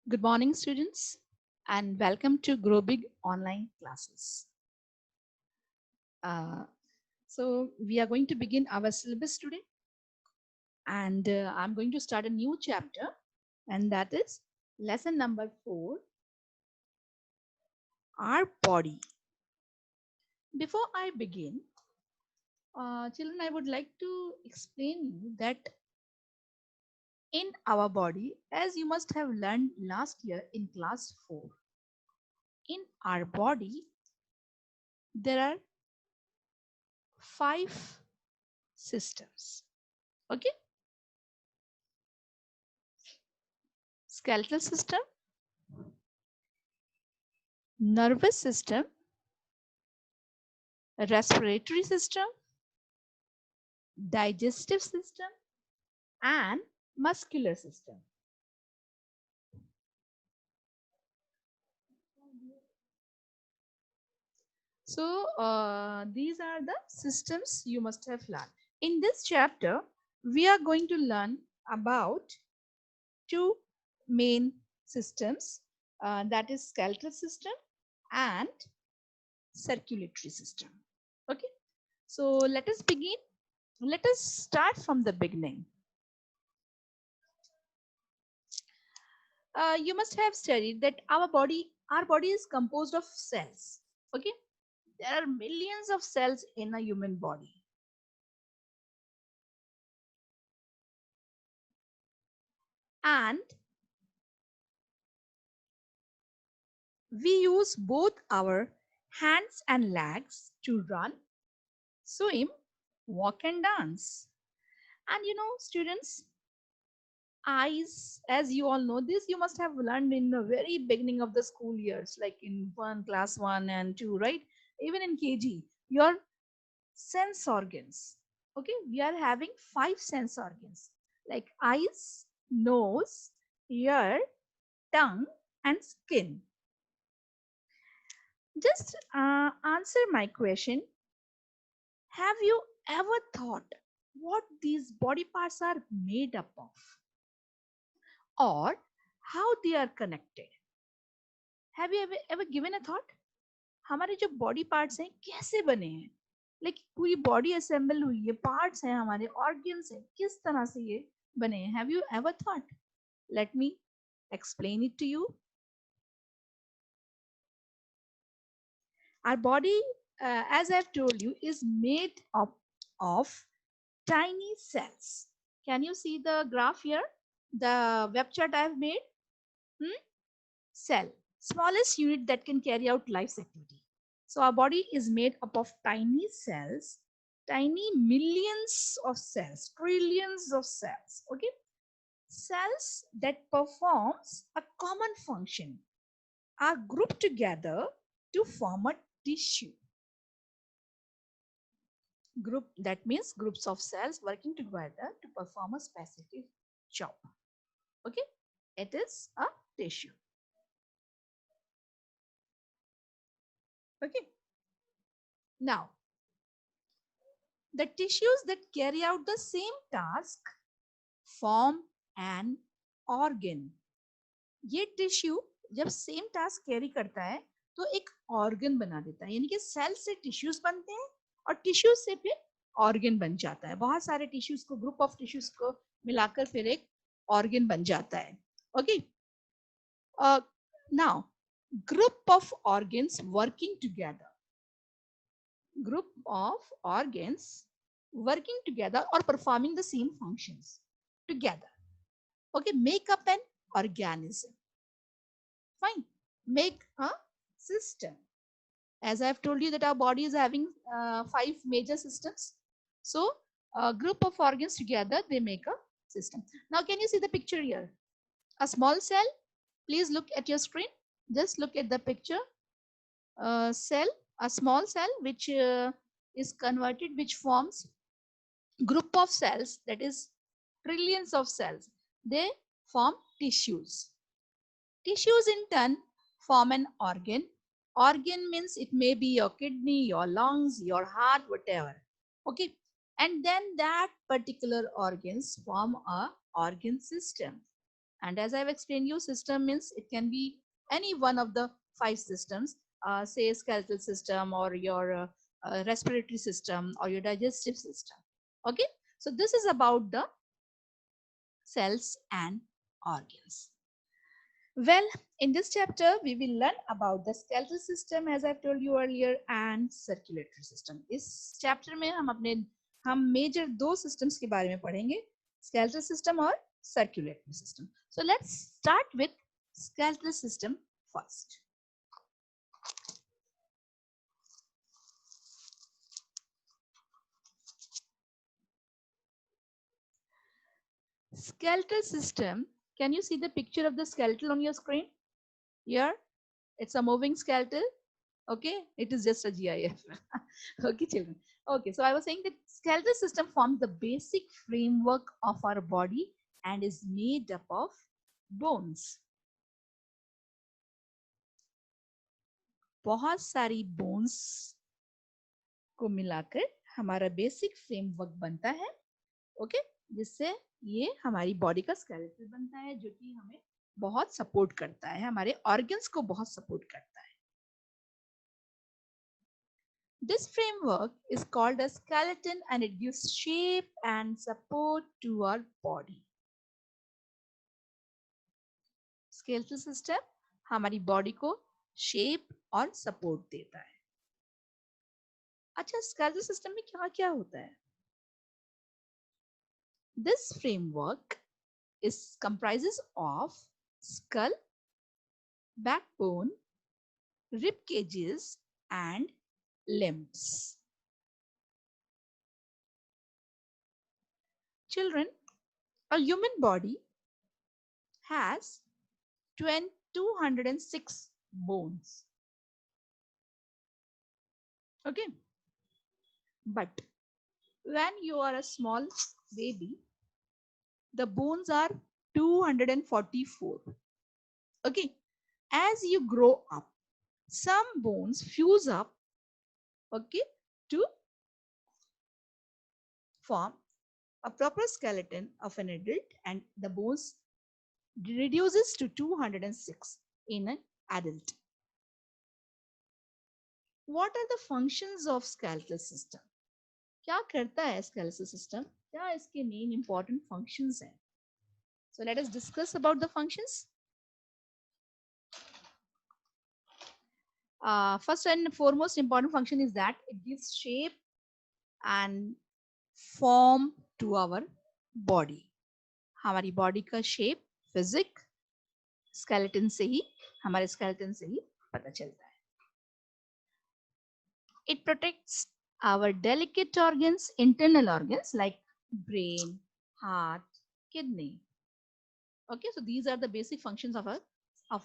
Good morning, students, and welcome to Grow Big online classes. Uh, we are going to begin our syllabus today, and I'm going to start a new chapter, and that is lesson number 4, our body. Before I begin, children, I would like to explain you that in our body, as you must have learned last year in class 4, in our body, there are 5 systems. Okay, skeletal system, nervous system, respiratory system, digestive system, and muscular system. These are the systems you must have learned. In this chapter, we are going to learn about 2 main systems, that is skeletal system and circulatory system. Okay, so let us begin. Let us start from the beginning. You must have studied that our body is composed of cells. Okay, there are millions of cells in a human body, and we use both our hands and legs to run, swim, walk, and dance. And students, eyes, as you all know, this you must have learned in the very beginning of the school years, like in class 1 and 2, right? Even in KG, your sense organs. Okay, we are having 5 sense organs like eyes, nose, ear, tongue, and skin. Just answer my question. Have you ever thought what these body parts are made up of, or how they are connected? Have you ever given a thought? हमारे जो body parts हैं कैसे बने हैं, like पूरी body assemble हुई है, parts हैं हमारे, ऑर्गन्स हैं, किस तरह से ये बने हैं? Have you ever thought? Let me explain it to you. Our body, as I've told you, is made up of tiny cells. Can you see the graph here, the web chart I've made? Cell, smallest unit that can carry out life's activity. So our body is made up of tiny cells, tiny millions of cells, trillions of cells. Okay, cells that performs a common function are grouped together to form a tissue. Group, that means groups of cells working together to perform a specific job. Okay, it is a tissue. Okay, now the tissues that carry out the same task form an organ. ये tissue जब same task carry करता है तो एक organ बना देता है, यानी कि सेल से टिश्यूज बनते हैं और टिश्यूज से फिर ऑर्गन बन जाता है। बहुत सारे टिश्यूज को, ग्रुप ऑफ टिश्यूज को मिलाकर फिर एक ऑर्गन बन जाता है। Okay, now group of organs working together, group of organs working together or performing the same functions together. Okay, make up an organism. Fine, make a system. As I've told you that our body is having 5 major systems. So a group of organs together, they make a system. Now can you see the picture here? A small cell, please look at your screen. Just look at the picture. Cell, a small cell which is converted, which forms group of cells, that is trillions of cells. They form tissues. Tissues in turn form an organ. Organ means it may be your kidney, your lungs, your heart, whatever. Okay, and then that particular organs form a organ system. And as I've explained you, system means it can be any one of the 5 systems, say skeletal system or your respiratory system or your digestive system. Okay, so this is about the cells and organs. Well, in this chapter, we will learn about the skeletal system, as I've told you earlier, and circulatory system. इस chapter में हम major 2 systems के बारे में पढ़ेंगे, skeletal system और circulatory system. So let's start with skeletal system first. Skeletal system. Can you see the picture of the skeletal on your screen? Here, it's a moving skeletal. Okay, it is just a GIF. Okay, children. Okay, so I was saying that skeletal system forms the basic framework of our body and is made up of bones. बहुत सारी bones को मिलाकर हमारा basic framework बनता है. Okay, जिससे ये हमारी body का skeletal बनता है, जो कि हमें बहुत support करता है, हमारे organs को बहुत support करता है. This framework is called a skeleton and it gives shape and support to our body. Skeletal system हमारी body को shape और support देता है. अच्छा, skeletal system में क्या क्या होता है? This framework comprises of skull, backbone, rib cages, and limbs. Children, a human body has 206 bones. Okay, but when you are a small baby, the bones are 244. Okay, as you grow up, some bones fuse up, okay, to form a proper skeleton of an adult, and the bones reduces to 206 in an adult. What are the functions of skeletal system? क्या करता है skeletal system? क्या इसके main important functions हैं? So let us discuss about the functions. First and foremost important function is that it gives shape and form to our body. हमारी body का shape, physics, skeleton से ही, हमारे skeleton से ही पता चलता है. It protects our delicate organs, internal organs like brain, heart, kidney. Okay, so these are the basic functions of a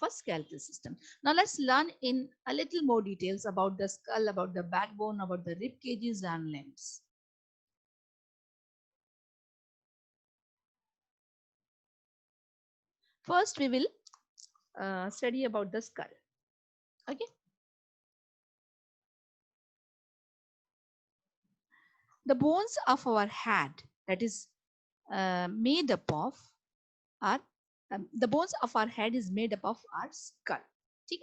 skeletal system. Now let's learn in a little more details about the skull, about the backbone, about the rib cages and limbs. First, we will study about the skull. Okay. The bones of our head, that is made up of our the bones of our head is made up of our skull. Okay?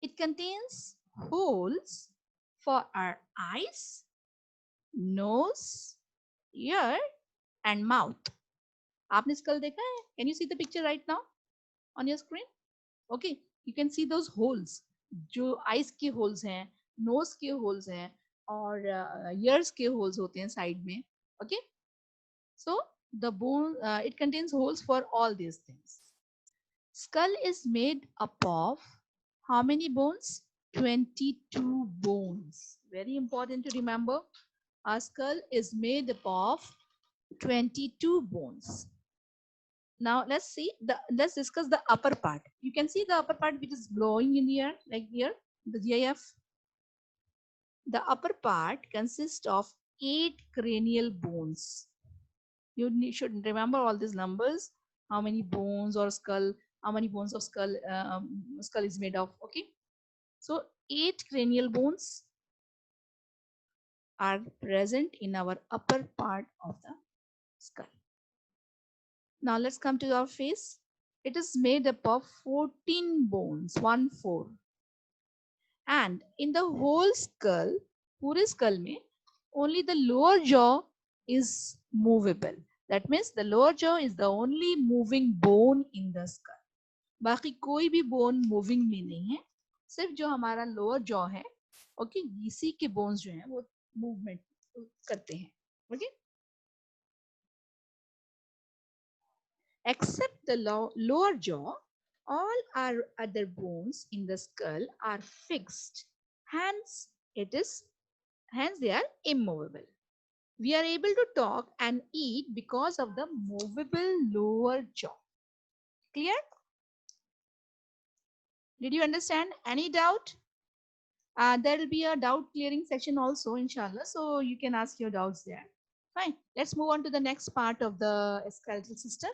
It contains holes for our eyes, nose, ear, and mouth. आपने skull देखा है? Can you see the picture right now on your screen? Okay, you can see those holes. जो eyes के holes हैं, nose के holes हैं, और ears के holes होते हैं side में. Okay, so the bone it contains holes for all these things. Skull is made up of how many bones? 22 bones. Very important to remember. Our skull is made up of 22 bones. Now let's discuss the upper part. You can see the upper part which is blowing in the air, like here, the GIF. The upper part consists of 8 cranial bones. You should remember all these numbers. How many bones or skull? How many bones of skull is made of? Okay, so 8 cranial bones are present in our upper part of the skull. Now let's come to our face. It is made up of 14 bones, 1 4. And in the whole skull, पूरे skull में, only the lower jaw is movable. That means the lower jaw is the only moving bone in the skull. बाकी कोई भी bone moving में नहीं है, सिर्फ जो हमारा lower jaw है, okay, इसी के bones जो हैं वो movement करते हैं, okay. Except the lower jaw, all our other bones in the skull are fixed. Hence, they are immovable. We are able to talk and eat because of the movable lower jaw. Clear? Did you understand? Any doubt? There will be a doubt clearing session also, inshallah. So you can ask your doubts there. Fine. Let's move on to the next part of the skeletal system.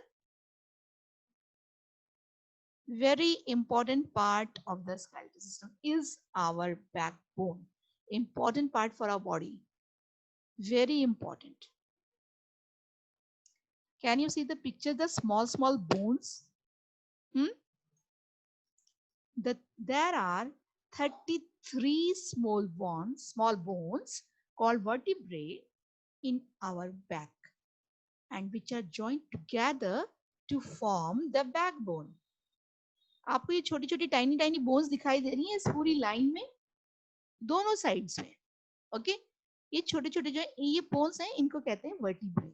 Very important part of the skeletal system is our backbone. Important part for our body. Very important. Can you see the picture? The small bones. There are 33 small bones called vertebrae in our back, and which are joined together to form the backbone. आपको ये छोटी छोटी tiny bones दिखाई दे रही हैं इस पूरी line में, दोनों साइड्स में, ओके. ये छोटे छोटे जो ये बोन्स हैं इनको कहते हैं vertebrae.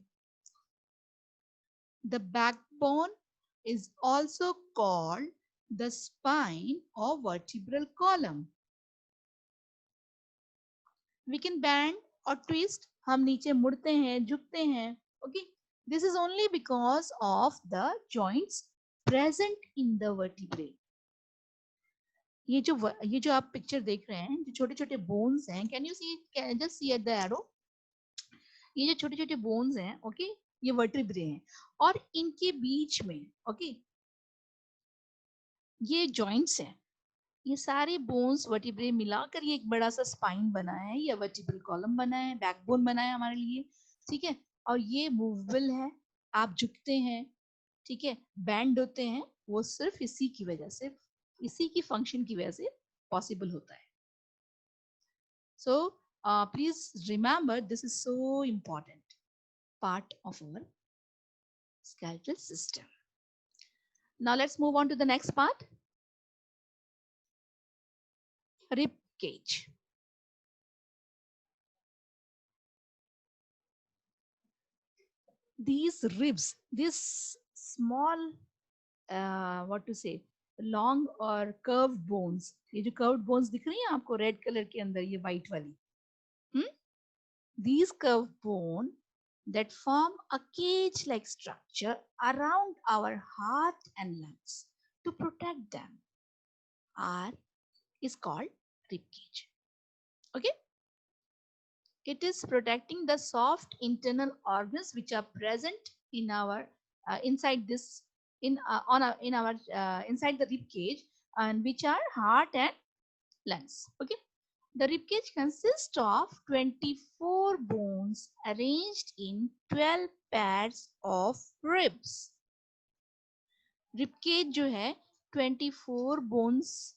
The backbone is also called the spine or vertebral column. We can bend or twist. हम नीचे मुड़ते हैं, झुकते हैं, okay. This is only because of the joints present in the vertebrae. ये जो आप पिक्चर देख रहे हैं, जो छोटे छोटे बोन्स हैं, can you see, just see at the arrow. ये जो छोटे छोटे बोन्स हैं, ओके, ये वर्टिब्रे हैं, और इनके बीच में, ओके, ये जॉइंट्स हैं. ये सारे बोन्स वर्टिब्रे मिलाकर ये एक बड़ा सा स्पाइन बना है, या वर्टिब्रल कॉलम बना है, बैकबोन बना है हमारे लिए, ठीक है. और ये मूवेबल है, आप झुकते हैं, ठीक है, बैंड होते हैं, वो सिर्फ इसी की वजह से, इसी की फंक्शन की वजह से पॉसिबल होता है. So please remember, this is so important part of our skeletal system. Now let's move on to the next part. Rib cage. These ribs, this small, what to say, long or curved bones, ये जो curved bones दिख रही हैं आपको red color के अंदर, ये white वाली, these curved bone that form a cage-like structure around our heart and lungs to protect them is called rib cage. Okay. It is protecting the soft internal organs which are present in our inside this inside the rib cage, and which are heart and lungs. Okay. The rib cage consists of 24 bones arranged in 12 pairs of ribs. Rib cage जो है 24 bones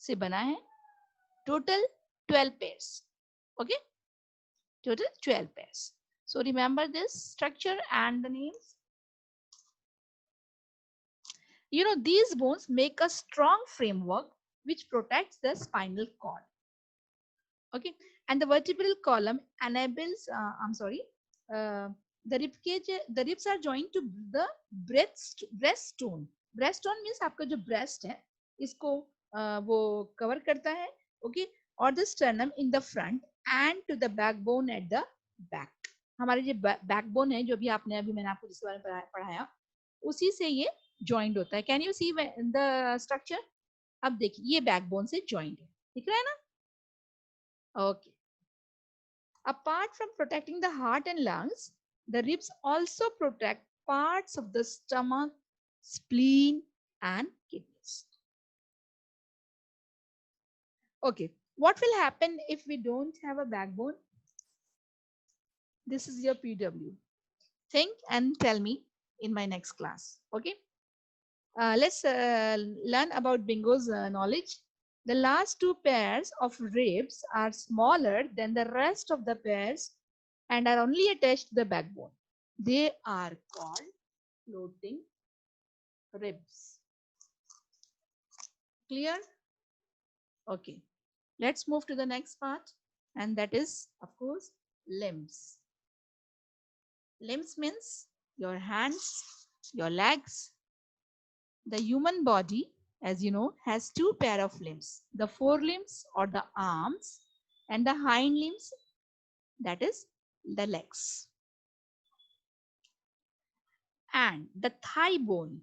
से बना है, total 12 pairs. Okay. Total 12 pairs. So remember this structure and the names. You know, these bones make a strong framework which protects the spinal cord. Okay, and the vertebral column enables, the rib cage, the ribs are joined to the breastbone. Breastbone means आपका जो breast है, इसको वो cover करता है, okay, or the sternum in the front and to the backbone at the back. हमारे जो backbone है, जो भी आपने अभी मैंने आपको जिसके बारे में पढ़ाया, उसी से ये joined होता है. Can you see the structure? अब देखिए, ये backbone से joined है, दिख रहा है ना? Okay. Apart from protecting the heart and lungs, the ribs also protect parts of the stomach, spleen, and kidneys. Okay. What will happen if we don't have a backbone? This is your PW. Think and tell me in my next class. Okay. Let's learn about Bingo's knowledge. The last two pairs of ribs are smaller than the rest of the pairs and are only attached to the backbone. They are called floating ribs. Clear? Okay. Let's move to the next part, and that is, of course, limbs. Limbs means your hands, your legs. The human body, as you know, has two pair of limbs, the forelimbs or the arms, and the hind limbs, that is the legs. And the thigh bone,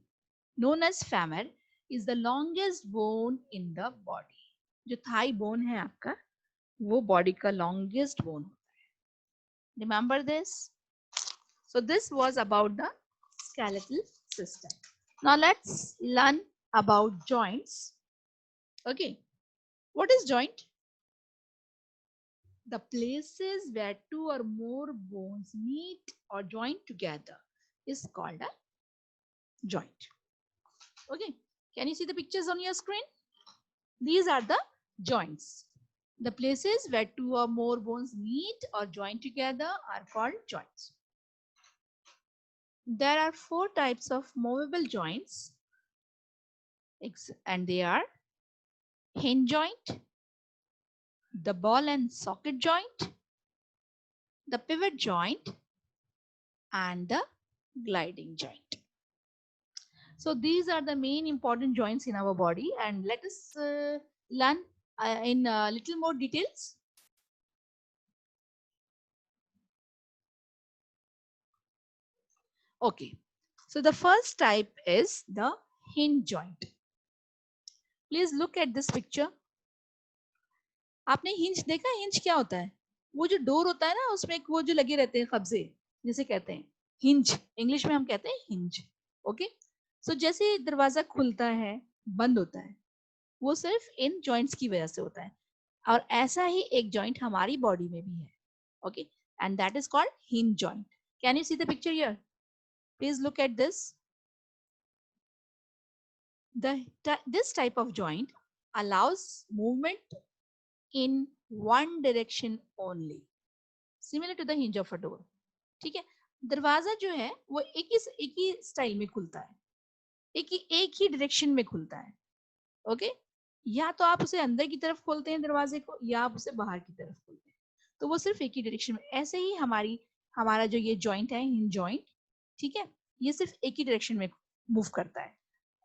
known as femur, is the longest bone in the body. जो thigh bone है आपका, वो body का longest bone होता है. Remember this? So this was about the skeletal system. Now let's learn about joints. Okay, what is joint? The places where two or more bones meet or join together is called a joint. Okay, can you see the pictures on your screen? These are the joints. The places where two or more bones meet or join together are called joints. There are four types of movable joints, and they are hinge joint, the ball and socket joint, the pivot joint, and the gliding joint. So these are the main important joints in our body, and let us learn in little more details. Okay, so the first type is the hinge joint. Please look at this picture. आपने hinge देखा? Hinge क्या होता है? वो जो door होता है ना, उसमें वो जो लगे रहते हैं कब्जे, जिसे कहते हैं हिंज. इंग्लिश में हम कहते हैं हिंज. ओके, सो जैसे दरवाजा खुलता है, बंद होता है, वो सिर्फ इन जॉइंट्स की वजह से होता है. और ऐसा ही एक जॉइंट हमारी बॉडी में भी है. Okay, and that is called hinge joint. Can you see the picture here? Please look at this. This type of joint allows movement in one direction only, similar to the hinge of a door. ठीक है, दरवाजा जो है वो एक ही style में खुलता है, एक ही डायरेक्शन में खुलता है. ओके, या तो आप उसे अंदर की तरफ खोलते हैं दरवाजे को, या आप उसे बाहर की तरफ खोलते हैं, तो वो सिर्फ एक ही डायरेक्शन में. ऐसे ही हमारा जो ये जॉइंट है, हिंज जॉइंट, ठीक है, ये सिर्फ एक ही डायरेक्शन में मूव करता है.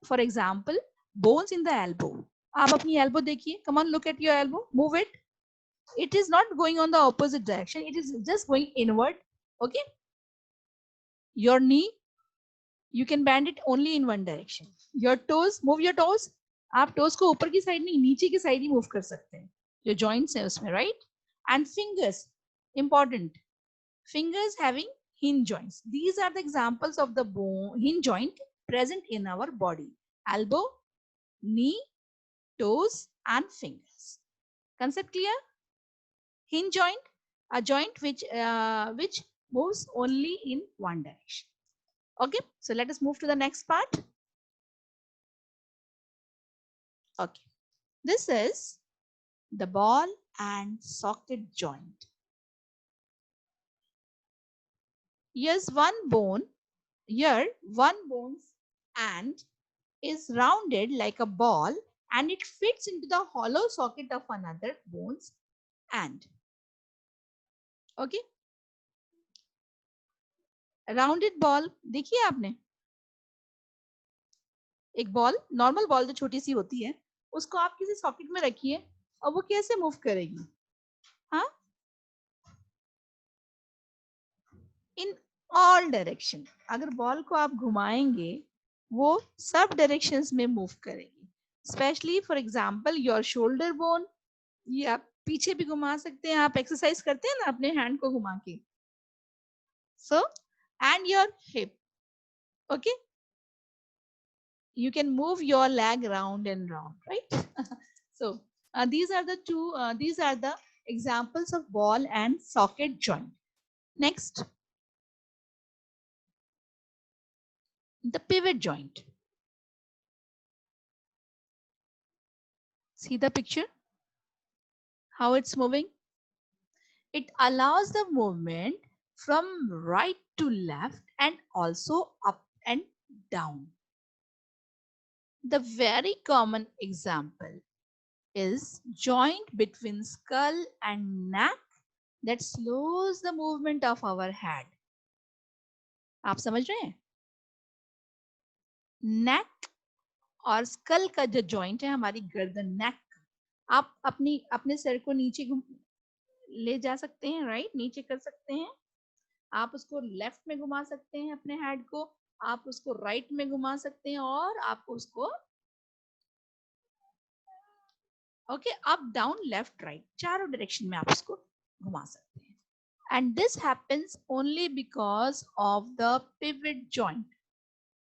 For example, bones in the elbow. आप अपनी एल्बो देखिए. Come on, look at your elbow, move it. It is not going on the opposite direction, it is just going inward. Okay, your knee, you can bend it only in one direction. Your toes, move your toes. आप toes को ऊपर की side नहीं, नीचे की side ही move कर सकते हैं, जो joints है उसमें, right? And fingers, important. Fingers having hinge joints. These are the examples of the bone hinge joint present in our body: elbow, knee, toes, and fingers. Concept clear? Hinge joint, a joint which moves only in one direction. Okay, so let us move to the next part. Okay, this is the ball and socket joint. Here's one bone. Here, one bone's end is rounded like a ball, and it fits into the hollow socket of another bone's end. Okay, rounded ball देखिए आपने. एक ball, normal ball जो छोटी सी होती है, उसको आप किसी सॉकेट में रखिए और वो कैसे मूव करेगी? हाँ, इन ऑल डायरेक्शन. अगर बॉल को आप घुमाएंगे, वो सब डायरेक्शंस में मूव करेगी. Specially for example your shoulder bone, ये आप पीछे भी घुमा सकते हैं. आप एक्सरसाइज करते हैं ना अपने हैंड को घुमा के. So and your hip. Okay, you can move your leg round and round, right? So these are the examples of ball and socket joint. Next, the pivot joint. See the picture, how it's moving. It allows the movement from right to left and also up and down. The very common example is joint between skull and neck that slows the movement of our head. आप समझ रहे हैं? नेक और school का जो joint है हमारी गर्दन, नेक, आप अपने सर को नीचे ले जा सकते हैं, राइट, नीचे कर सकते हैं, आप उसको लेफ्ट में घुमा सकते हैं अपने हेड को, आप उसको राइट में घुमा सकते हैं, और आप उसको okay up down left right चारों डायरेक्शन में आप उसको घुमा सकते हैं. And this happens only because of the pivot joint.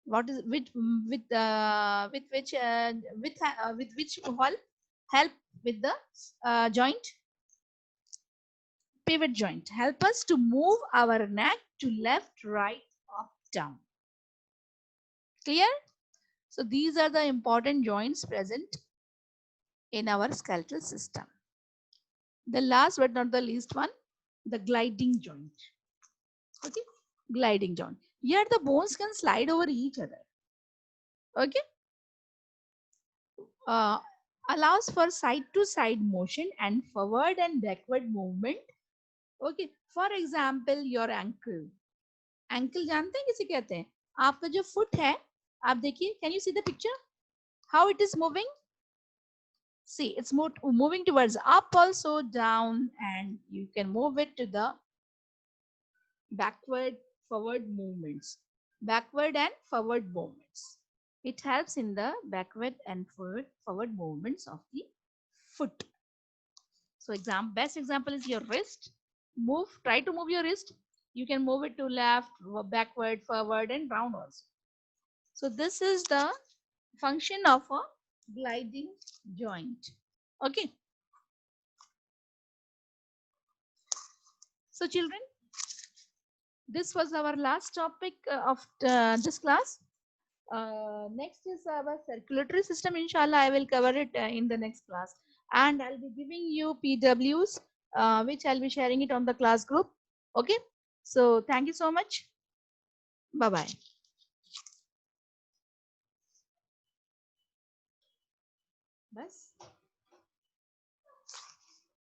What is with which help with the joint? Pivot joint help us to move our neck to left, right, up, down. Clear? So these are the important joints present in our skeletal system. The last but not the least one, the gliding joint. Okay, gliding joint. Here the bones can slide over each other. Okay, allows for side to side motion and forward and backward movement. Okay, for example, your ankle. Ankle जानते हैं किसे कहते हैं? आपका जो foot है, आप देखिए, can you see the picture? How it is moving? See, it's moving towards up also, down, and you can move it to the backward, forward movements. Backward and forward movements. It helps in the backward and forward movements of the foot. So best example is your wrist. Try to move your wrist. You can move it to left, backward, forward, and round also. So this is the function of a gliding joint. Okay. So children, this was our last topic of this class. Next is our circulatory system. Inshallah, I will cover it in the next class. And I'll be giving you PWs, which I'll be sharing it on the class group. Okay. So thank you so much. Bye-bye. Bas.